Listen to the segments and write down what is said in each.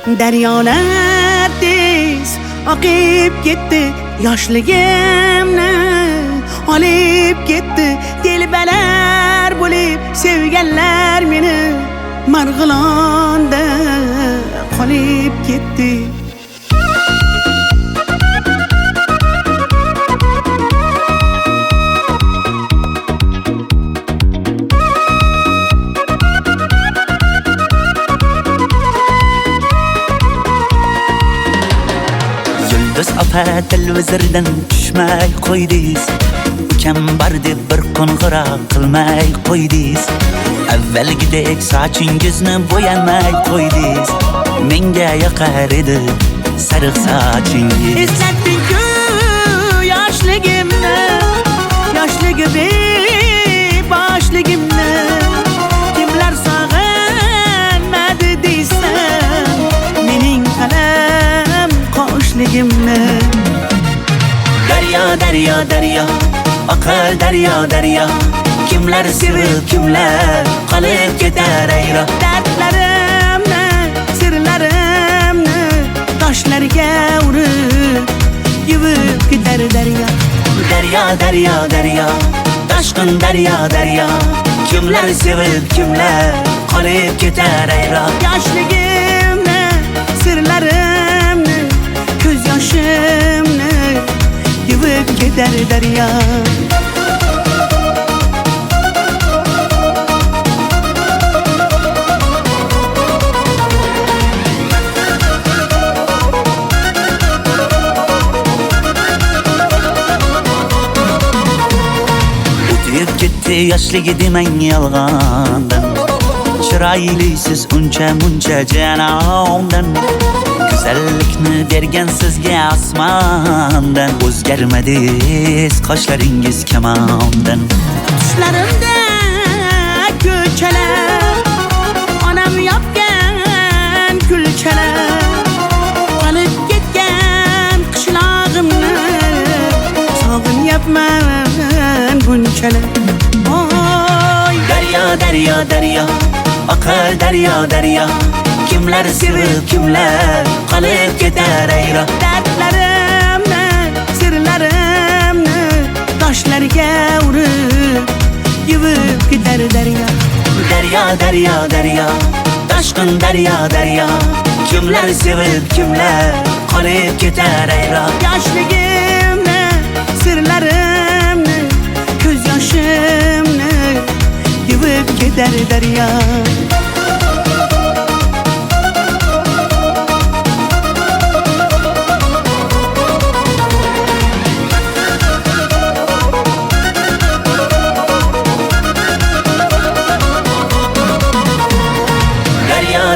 Deryolar tez oqib ketdi, yoshligimni olib ketdi. Telbalar bo'lib sevganlar meni Marg'ilonda qolib ketdi. Biz opa televizordan tushmay qo'ydingiz. Ukam bor deb bir qo'ng'iroq qilmay qo'ydingiz. Avvalgidek sochingizni bo'yamay qo'ydingiz. Menga yoqar edi sariq sochingiz. Eslatding-ku yoshligimni, boshligimni. Kimlar sog'inmadi deysan, mening qalam qoshligimni. Daryo, daryo, daryo, oqar daryo, daryo. Kimlar sevib, kimlar qolib ketar ayro. Dardlarimni, sirlarimni toshlarga urib yuvib ketar daryo. Daryo, daryo, daryo, toshqin daryo, daryo. Kimlar sevib, kimlar qolib ketar ayro. Yoshligimni, sirlarimni, ko'z yoshimni yuvib ketar daryo. Gitti yoshligi demang yolg'ondan. Chiroylisiz uncha muncha janomdan. Go'zallikni bergan sizga osmondan. O'zgarmadingiz qoshlaringiz kamondan. Tushlarimda ko'chalar, onam yopgan kulchalar. Qolib ketgan qishlog'imni sog'inyapman bunchalar. Oy daryo, daryo, daryo, oqar daryo, daryo. Kimlar sevib, kimlar qolib ketar ayro. Dardlarimni, sirlarimni toshlarga urib yuvib ketar daryo. Daryo, daryo, daryo, toshqin daryo, daryo. Kimlar sevib, kimlar qolib ketar ayro. Yoshligimni, sirlarimni, ko'z yoshimni yuvib ketar daryo.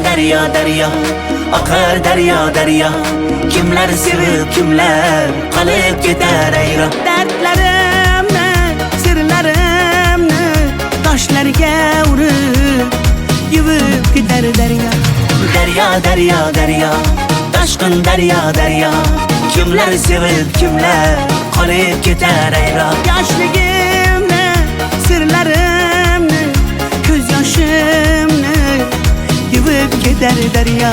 Daryo, daryo, oqar daryo, daryo. Kimlar sevib, kimlar qolib ketar ayro. Dardlarimni, sirlarimni toshlarga urib yuvib ketar daryo. Daryo, daryo, daryo, toshqin daryo, daryo. Kimlar sevib, kimlar qolib ketar ayro. Yoshligimni, sirlarimni, ko'z yoshimni yuvib ketar daryo.